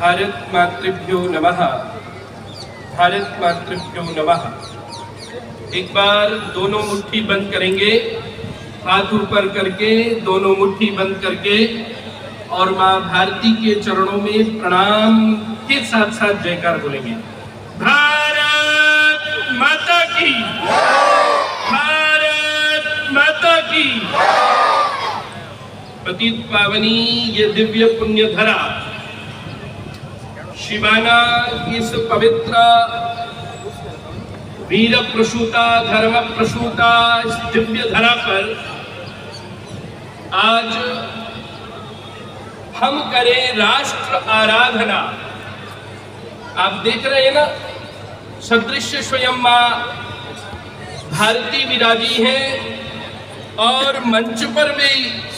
भारत मातृभ्यो नमः, भारत मातृभ्यो नमः। एक बार दोनों मुट्ठी बंद करेंगे, हाथ ऊपर करके दोनों मुट्ठी बंद करके और माँ भारती के चरणों में प्रणाम के साथ साथ जयकार बोलेंगे। भारत माता की, भारत माता की। पतित पावनी ये दिव्य पुण्य धरा, शिवाना इस पवित्र वीर प्रसूता धर्म प्रसूता इस दिव्य धरा पर आज हम करें राष्ट्र आराधना। आप देख रहे हैं ना, सदृश्य स्वयं मां भारती विराजी हैं और मंच पर भी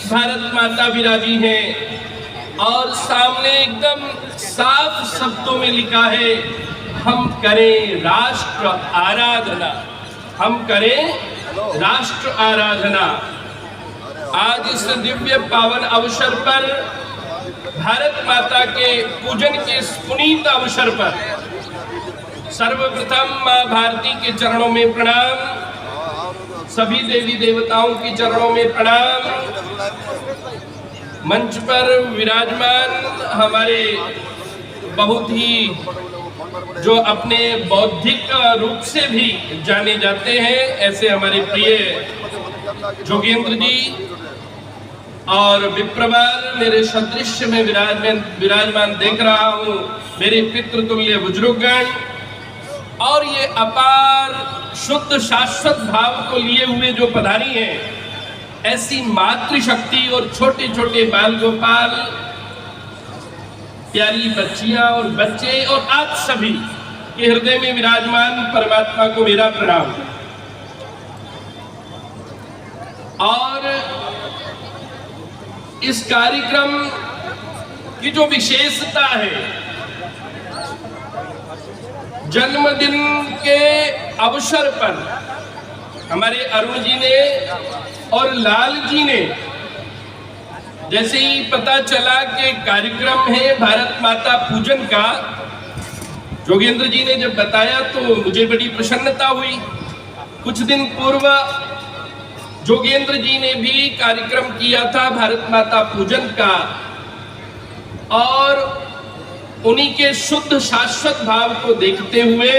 भारत माता विराजी हैं और सामने एकदम साफ शब्दों में लिखा है, हम करें राष्ट्र आराधना, हम करें राष्ट्र आराधना। आज इस दिव्य पावन अवसर पर भारत माता के पूजन के इस पुनीत अवसर पर सर्वप्रथम मां भारती के चरणों में प्रणाम, सभी देवी देवताओं के चरणों में प्रणाम। मंच पर विराजमान हमारे बहुत ही जो अपने बौद्धिक रूप से भी जाने जाते हैं, ऐसे हमारे प्रिय जोगेंद्र जी और विप्रवाल मेरे सदृश्य में विराजमान देख रहा हूँ, मेरे पितृतुल्य बुजुर्गगण और ये अपार शुद्ध शाश्वत भाव को लिए हुए जो पधारी हैं, ऐसी मातृशक्ति और छोटे छोटे बाल गोपाल, प्यारी बच्चियां और बच्चे और आप सभी के हृदय में विराजमान परमात्मा को मेरा प्रणाम। और इस कार्यक्रम की जो विशेषता है, जन्मदिन के अवसर पर हमारे अरुण जी ने और लाल जी ने जैसे ही पता चला कि कार्यक्रम है भारत माता पूजन का, जोगेंद्र जी ने जब बताया तो मुझे बड़ी प्रसन्नता हुई। कुछ दिन पूर्व जोगेंद्र जी ने भी कार्यक्रम किया था भारत माता पूजन का और उन्हीं के शुद्ध शाश्वत भाव को देखते हुए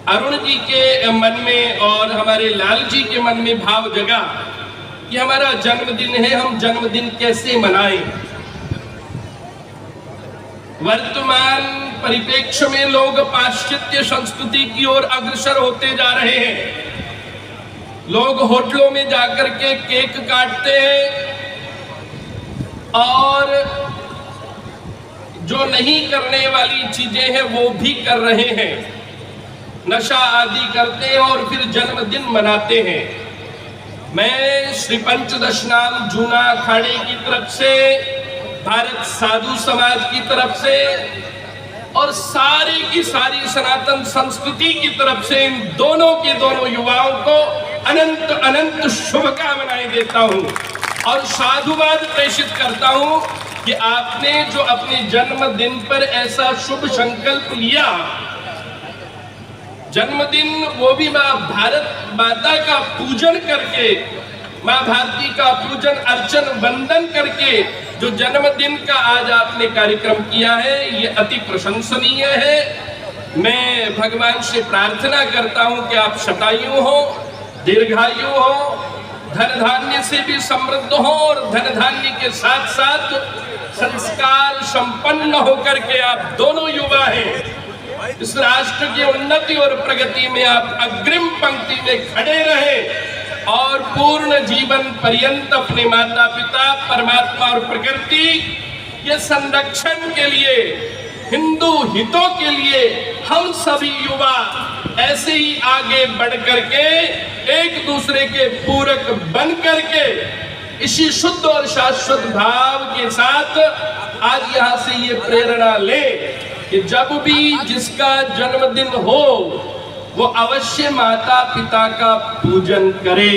अरुण जी के मन में और हमारे लाल जी के मन में भाव जगा कि हमारा जन्मदिन है, हम जन्मदिन कैसे मनाएं। वर्तमान परिप्रेक्ष्य में लोग पाश्चात्य संस्कृति की ओर अग्रसर होते जा रहे हैं। लोग होटलों में जाकर के केक काटते हैं और जो नहीं करने वाली चीजें हैं वो भी कर रहे हैं, नशा आदि करते हैं और फिर जन्मदिन मनाते हैं। मैं श्री पंचदशनाम जूना अखाड़े की तरफ से, भारत साधु समाज की तरफ से और सारी की सारी सनातन संस्कृति की तरफ से इन दोनों के दोनों युवाओं को अनंत अनंत शुभकामनाएं देता हूं और साधुवाद प्रेषित करता हूं कि आपने जो अपने जन्मदिन पर ऐसा शुभ संकल्प लिया, जन्मदिन वो भी मां भारत माता का पूजन करके, मां भारती का पूजन अर्चन वंदन करके जो जन्मदिन का आज आपने कार्यक्रम किया है, ये अति प्रशंसनीय है। मैं भगवान से प्रार्थना करता हूं कि आप शतायु हो, दीर्घायु हो, धन धान्य से भी समृद्ध हो और धन धान्य के साथ साथ संस्कार संपन्न होकर के आप दोनों युवा हैं, इस राष्ट्र की उन्नति और प्रगति में आप अग्रिम पंक्ति में खड़े रहे और पूर्ण जीवन पर्यंत अपने माता पिता, परमात्मा और प्रकृति के संरक्षण के लिए, हिंदू हितों के लिए हम सभी युवा ऐसे ही आगे बढ़ करके एक दूसरे के पूरक बन करके इसी शुद्ध और शाश्वत भाव के साथ आज यहाँ से ये प्रेरणा ले कि जब भी जिसका जन्मदिन हो वो अवश्य माता पिता का पूजन करे,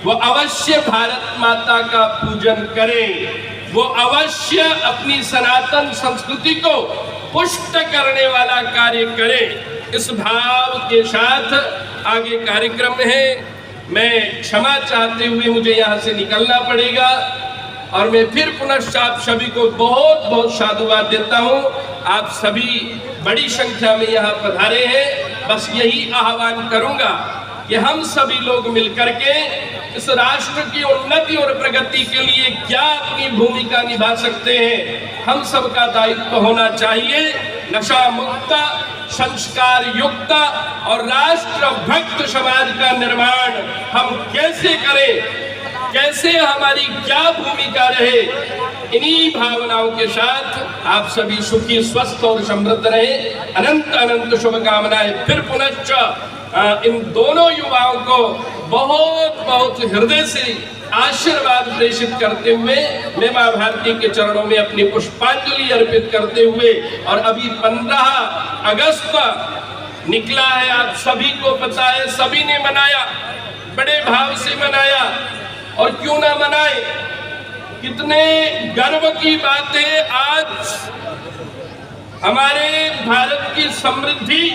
वो अवश्य भारत माता का पूजन करे। वो अवश्य अपनी सनातन संस्कृति को पुष्ट करने वाला कार्य करे। इस भाव के साथ आगे कार्यक्रम है। मैं क्षमा चाहते हुए मुझे यहाँ से निकलना पड़ेगा और मैं फिर पुनः आप सभी को बहुत बहुत साधुवाद देता हूँ। आप सभी बड़ी संख्या में यहाँ पधारे हैं। बस यही आह्वान करूँगा कि हम सभी लोग मिलकर के इस राष्ट्र की उन्नति और प्रगति के लिए क्या अपनी भूमिका निभा सकते हैं, हम सबका दायित्व होना चाहिए। नशा मुक्त, संस्कार युक्त और राष्ट्र भक्त समाज का निर्माण हम कैसे करें, कैसे हमारी क्या भूमिका रहे, इन्हीं भावनाओं के साथ आप सभी सुखी, स्वस्थ और समृद्ध रहे। अनंत अनंत शुभकामनाएं फिर पुनश्च इन दोनों युवाओं को बहुत बहुत हृदय से आशीर्वाद प्रेषित करते हुए मैं मां भारती के चरणों में अपनी पुष्पांजलि अर्पित करते हुए, और अभी 15 अगस्त निकला है, आप सभी को पता है, सभी ने मनाया, बड़े भाव से मनाया, और क्यों ना मनाए। कितने गर्व की बात है, आज हमारे भारत की समृद्धि,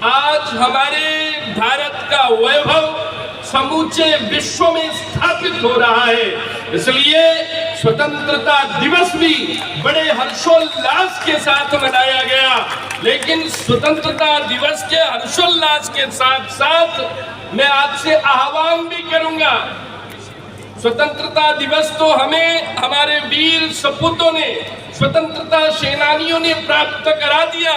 आज हमारे भारत का वैभव समूचे विश्व में स्थापित हो रहा है। इसलिए स्वतंत्रता दिवस भी बड़े हर्षोल्लास के साथ मनाया गया। लेकिन स्वतंत्रता दिवस के हर्षोल्लास के साथ साथ मैं आपसे आह्वान भी करूंगा, स्वतंत्रता दिवस तो हमें हमारे वीर सपूतों ने, स्वतंत्रता सेनानियों ने प्राप्त करा दिया,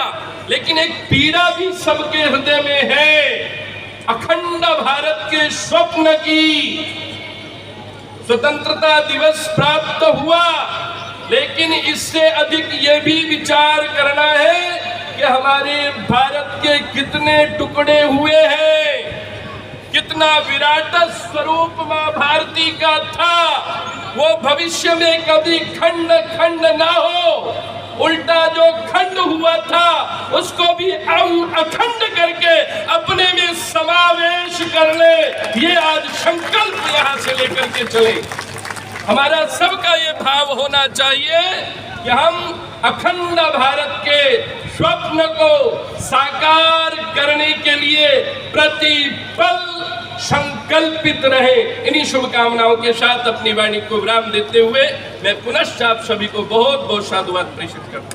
लेकिन एक पीड़ा भी सबके हृदय में है, अखंड भारत के स्वप्न की। स्वतंत्रता दिवस प्राप्त हुआ, लेकिन इससे अधिक ये भी विचार करना है कि हमारे भारत के कितने टुकड़े हुए हैं, कितना विराट स्वरूप मां भारती का था, वो भविष्य में कभी खंड खंड ना हो, उल्टा जो खंड हुआ था उसको भी हम अखंड करके अपने में समावेश कर ले, ये आज संकल्प यहाँ से लेकर के चले। हमारा सबका ये भाव होना चाहिए कि हम अखंड भारत के स्वप्न को साकार करने के लिए प्रतिपल संकल्पित रहे। इन्हीं शुभकामनाओं के साथ अपनी वाणी को विराम देते हुए मैं पुनश्च आप सभी को बहुत बहुत साधुवाद प्रेषित करता हूं।